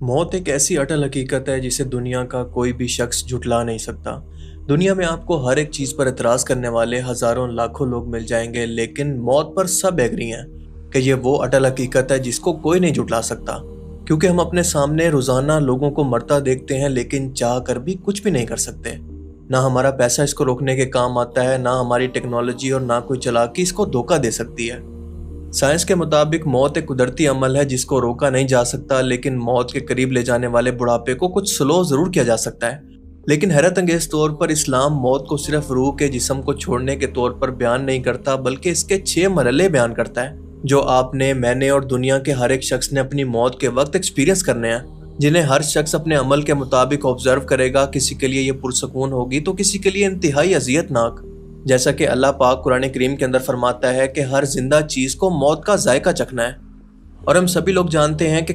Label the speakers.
Speaker 1: मौत एक ऐसी अटल हकीकत है जिसे दुनिया का कोई भी शख्स झुटला नहीं सकता। दुनिया में आपको हर एक चीज़ पर एतराज़ करने वाले हज़ारों लाखों लोग मिल जाएंगे, लेकिन मौत पर सब एग्री हैं कि ये वो अटल हकीकत है जिसको कोई नहीं झुटला सकता। क्योंकि हम अपने सामने रोज़ाना लोगों को मरता देखते हैं, लेकिन चाह कर भी कुछ भी नहीं कर सकते। ना हमारा पैसा इसको रोकने के काम आता है, ना हमारी टेक्नोलॉजी और ना कोई चालाकी इसको धोखा दे सकती है। साइंस के मुताबिक मौत एक कुदरती अमल है जिसको रोका नहीं जा सकता, लेकिन मौत के करीब ले जाने वाले बुढ़ापे को कुछ स्लो जरूर किया जा सकता है। लेकिन हैरत अंगेज तौर पर इस्लाम मौत को सिर्फ रूह के जिस्म को छोड़ने के तौर पर बयान नहीं करता, बल्कि इसके 6 मरहले बयान करता है जो आपने, मैंने और दुनिया के हर एक शख्स ने अपनी मौत के वक्त एक्सपीरियंस करने हैं, जिन्हें हर शख्स अपने अमल के मुताबिक ऑब्जर्व करेगा। किसी के लिए ये पुरसकून होगी तो किसी के लिए इंतहाई अजियतनाक। जैसा कि अल्लाह पाक कुरान करीम के अंदर फरमाता है कि हर जिंदा चीज को मौत का जायका चखना है। और हम सभी लोग जानते हैं कि